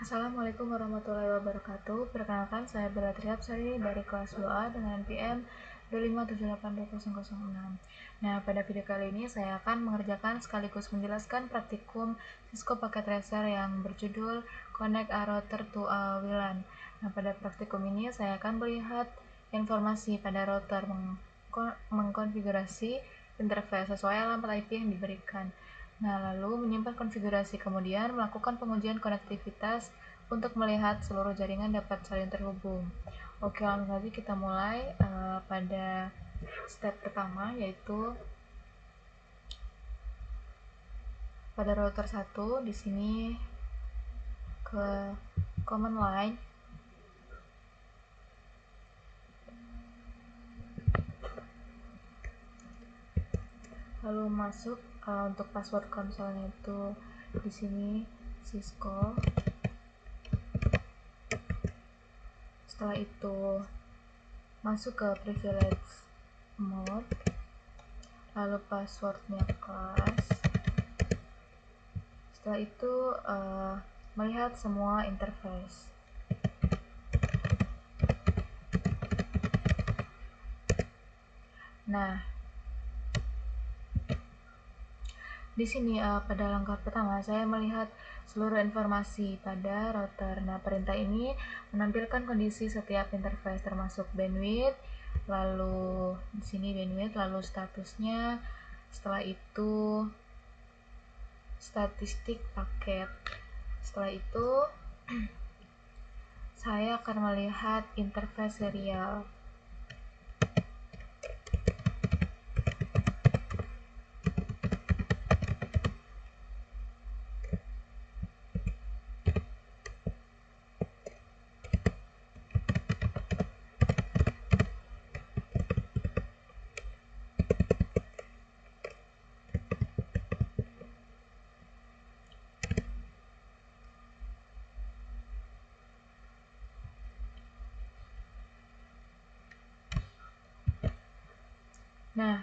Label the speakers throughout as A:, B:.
A: Assalamualaikum warahmatullahi wabarakatuh. Perkenalkan, saya Beatrice Apsari dari kelas 2A dengan NPM 257820006. Nah, pada video kali ini saya akan mengerjakan sekaligus menjelaskan praktikum Cisco Packet Tracer yang berjudul Connect a Router to a WLAN. Nah, pada praktikum ini saya akan melihat informasi pada router, mengkonfigurasi interface sesuai alamat IP yang diberikan. Nah, lalu menyimpan konfigurasi, kemudian melakukan pengujian konektivitas untuk melihat seluruh jaringan dapat saling terhubung. Oke, langsung saja kita mulai pada step pertama, yaitu pada router 1 di sini ke command line. Lalu masuk untuk password konsolnya itu di sini Cisco. Setelah itu masuk ke privilege mode, lalu passwordnya class. Setelah itu melihat semua interface. Nah, di sini pada langkah pertama saya melihat seluruh informasi pada router. Nah, perintah ini menampilkan kondisi setiap interface termasuk bandwidth, lalu di sini bandwidth, lalu statusnya. Setelah itu statistik paket. Setelah itu saya akan melihat interface serial. Nah,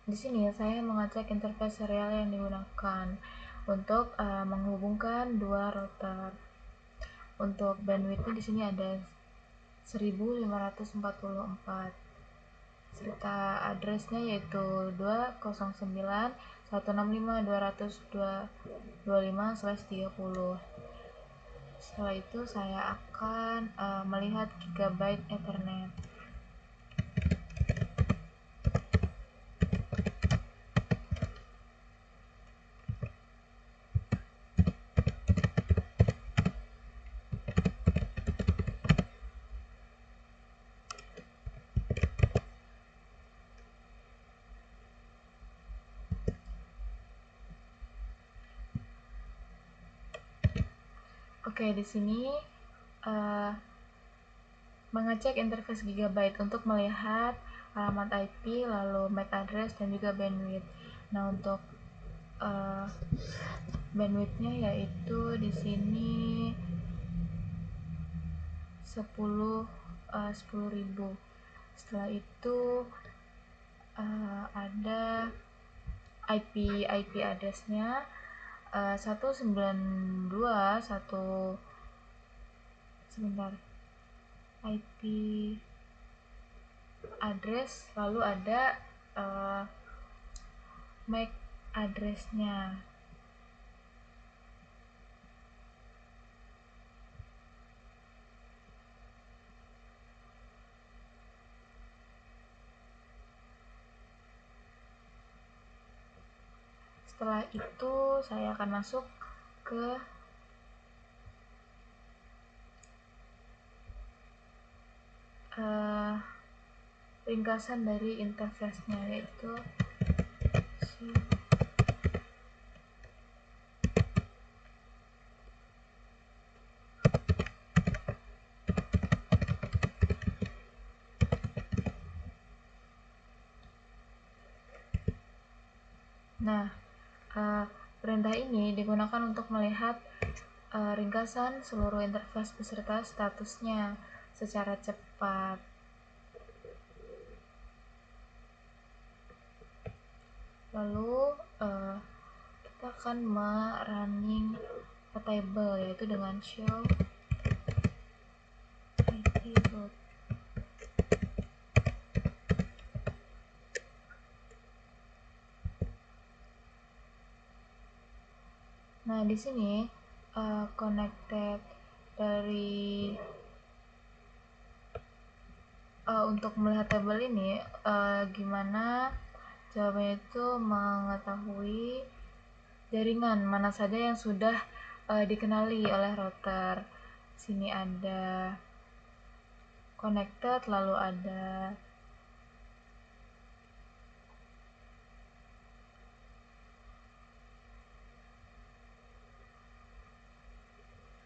A: di sini saya mengecek interface serial yang digunakan untuk menghubungkan dua router. Untuk bandwidthnya di sini ada 1544. Serta addressnya yaitu 209.165.225/30. Setelah itu saya akan melihat gigabyte Ethernet. Oke, di sini mengecek interface gigabyte untuk melihat alamat IP, lalu MAC address dan juga bandwidth. Nah, untuk bandwidthnya yaitu di sini 10.000. Setelah itu ada IP addressnya 192.1 sebentar, IP address, lalu ada MAC addressnya. Setelah itu saya akan masuk ke ringkasan dari interface-nya, yaitu Nah, perintah ini digunakan untuk melihat ringkasan seluruh interface beserta statusnya secara cepat. Lalu kita akan merunning ke table, yaitu dengan show IP root. Nah, di sini connected dari untuk melihat tabel ini, gimana jawabannya itu mengetahui jaringan mana saja yang sudah dikenali oleh router. Sini ada connected, lalu ada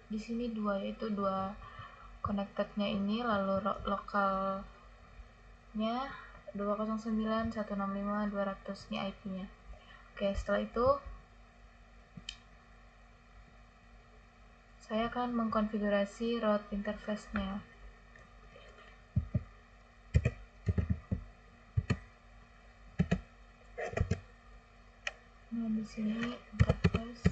A: di sini dua, yaitu dua connectednya ini, lalu lokalnya 209.165.200 ini IP-nya. Oke, setelah itu saya akan mengkonfigurasi route interface-nya. Nah, di sini interface.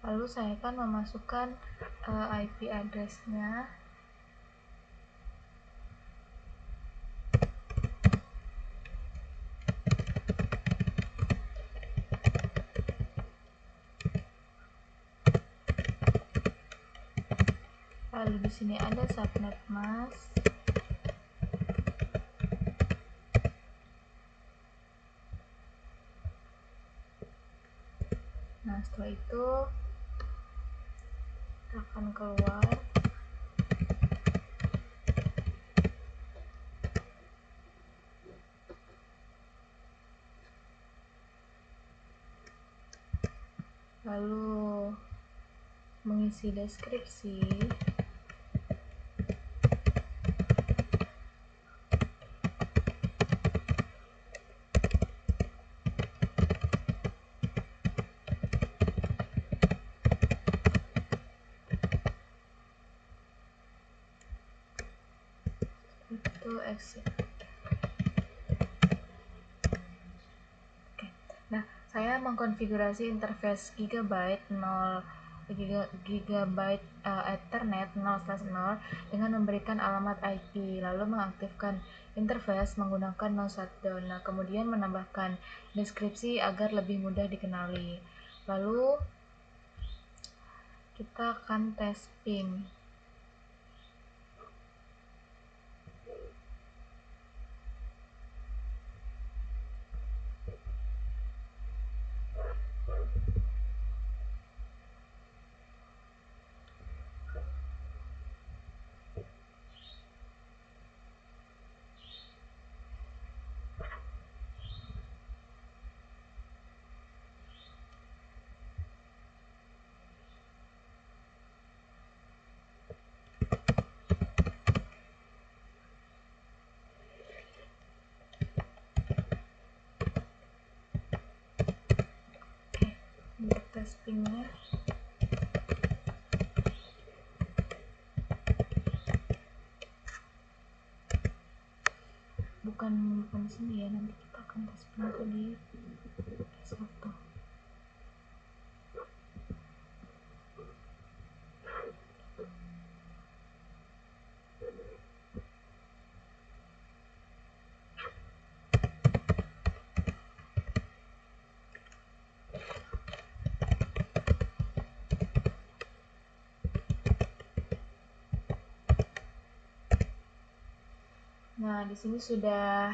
A: Lalu saya akan memasukkan IP address-nya. Lalu di sini ada subnet mask. Nah, setelah itu kita akan keluar. Lalu mengisi deskripsi. Itu exit. Oke. Nah, saya mengkonfigurasi interface Gigabyte 0 Gigabyte Ethernet 0/0 dengan memberikan alamat IP, lalu mengaktifkan interface menggunakan no shutdown. Nah, kemudian menambahkan deskripsi agar lebih mudah dikenali. Lalu kita akan tes ping. Untuk tes pingnya, bukan di sini ya, nanti kita akan tes ping itu di S1. Nah, di sini sudah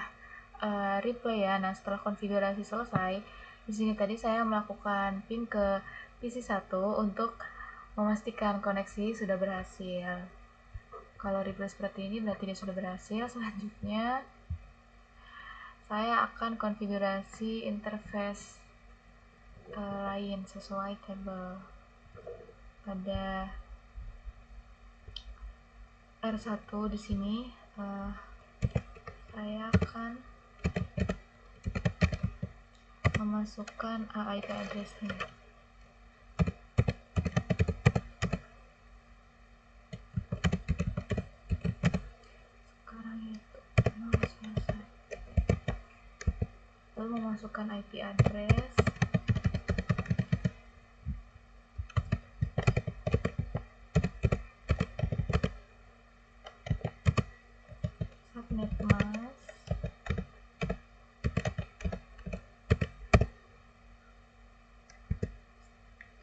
A: replay ya. Nah, setelah konfigurasi selesai, di sini tadi saya melakukan ping ke PC1 untuk memastikan koneksi sudah berhasil. Kalau replay seperti ini berarti dia sudah berhasil. Selanjutnya saya akan konfigurasi interface lain sesuai tabel. Pada R1 di sini saya akan memasukkan IP address-nya. masukkan IP address. Subnet mask.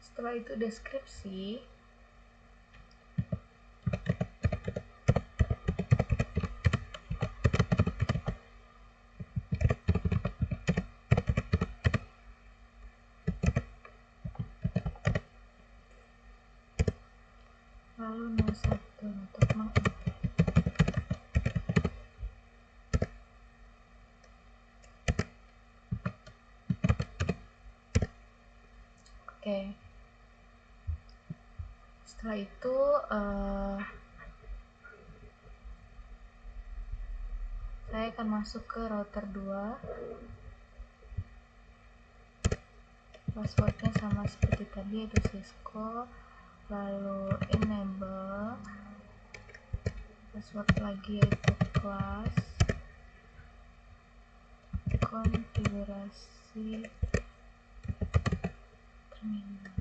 A: Setelah itu deskripsi. Lalu 01 untuk Oke. Setelah itu saya akan masuk ke router 2. Passwordnya sama seperti tadi, yaitu Cisco. Lalu enable, password lagi yaitu class, konfigurasi terminal.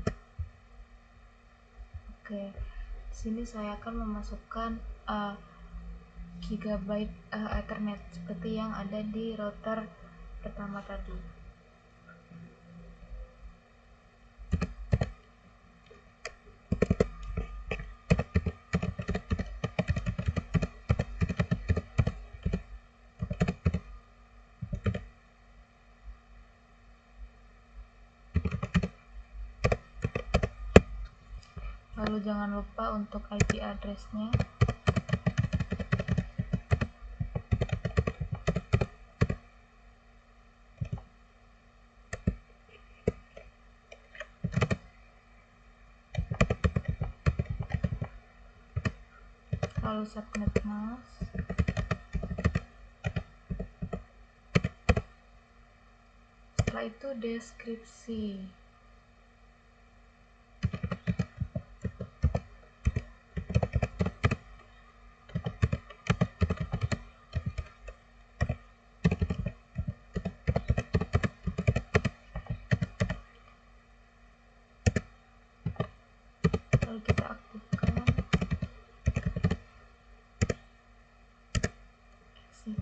A: Oke, di sini saya akan memasukkan gigabyte Ethernet seperti yang ada di router pertama tadi. Lalu jangan lupa untuk IP address-nya. Lalu subnet mask. Setelah itu deskripsi. Lalu kita aktifkan exit.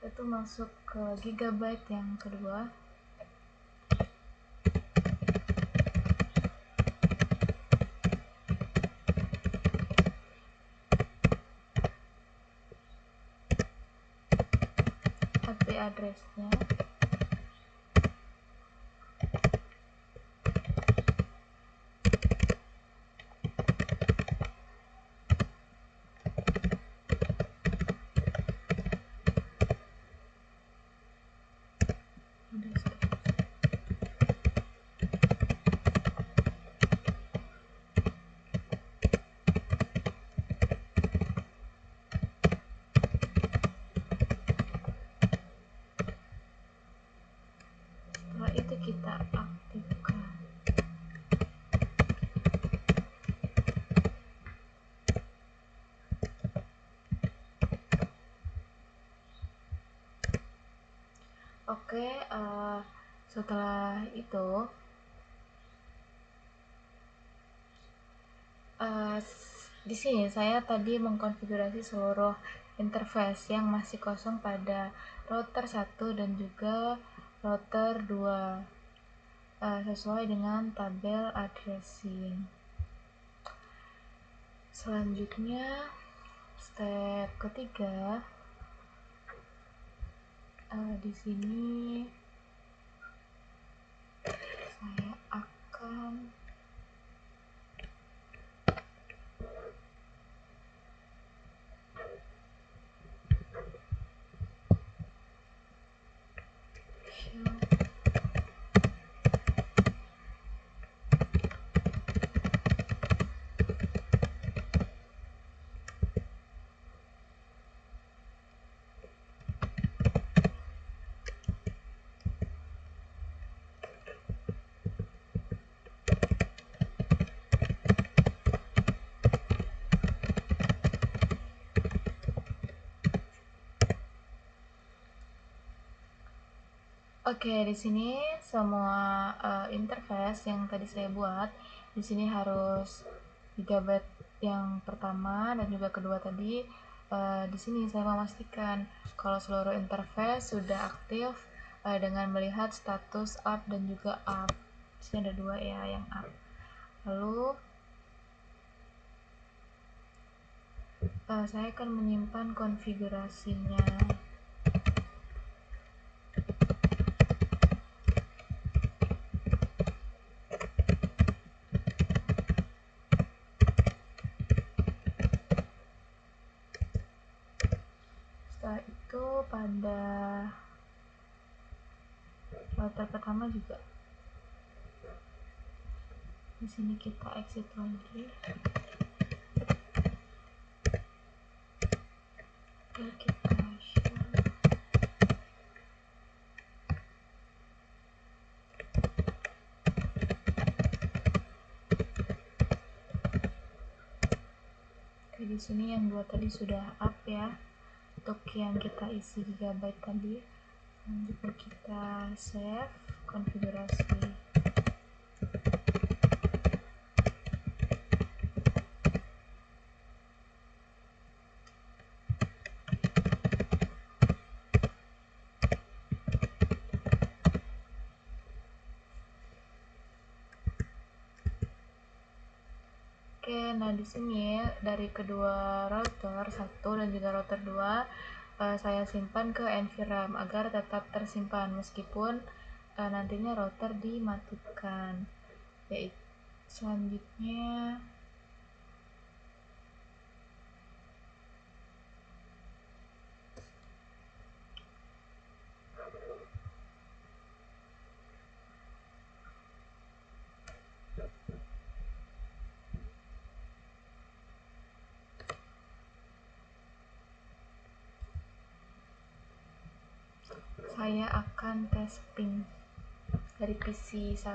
A: Itu masuk ke gigabyte yang kedua. IP address-nya. Setelah itu kita aktifkan. Oke, setelah itu di sini saya tadi mengkonfigurasi seluruh interface yang masih kosong pada router 1 dan juga router 2 sesuai dengan tabel addressing. Selanjutnya step ketiga, di sini saya akan Oke, di sini semua interface yang tadi saya buat, di sini harus gigabyte yang pertama dan juga kedua tadi. Di sini saya memastikan kalau seluruh interface sudah aktif dengan melihat status up dan juga up. Di sini ada dua ya yang up. Lalu saya akan menyimpan konfigurasinya. Setelah itu pada router pertama juga di sini kita exit lagi. Oke, kita share. Oke, di sini yang dua tadi sudah up ya. Untuk yang kita isi gigabyte tadi, selanjutnya kita save konfigurasi. Oke, nah di sini dari kedua router, satu dan juga router 2, saya simpan ke NVRAM agar tetap tersimpan meskipun nantinya router dimatikan. Yaitu selanjutnya saya akan testing dari PC 1.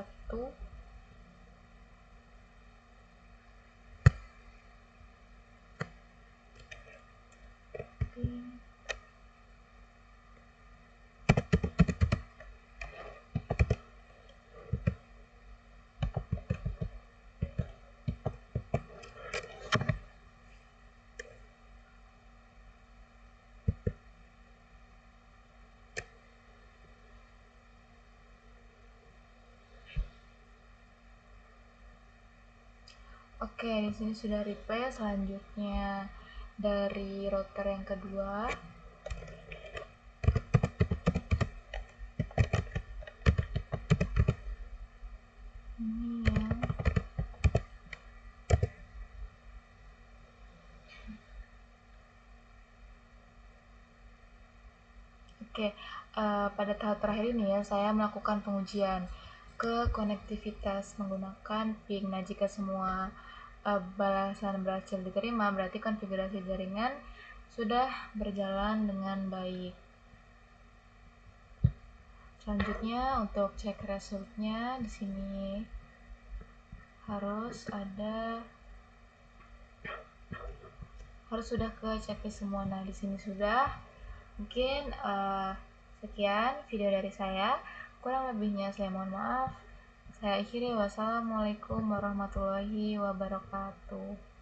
A: Oke, di sini sudah replay. Selanjutnya dari router yang kedua, ini yang Oke, pada tahap terakhir ini ya, saya melakukan pengujian ke konektivitas menggunakan ping. Nah, jika semua balasan berhasil diterima, berarti konfigurasi jaringan sudah berjalan dengan baik. Selanjutnya, untuk cek resultnya, di sini harus sudah ke checklist semua. Nah, di sini sudah. Mungkin sekian video dari saya. Kurang lebihnya saya mohon maaf. Saya akhiri. Wassalamualaikum warahmatullahi wabarakatuh.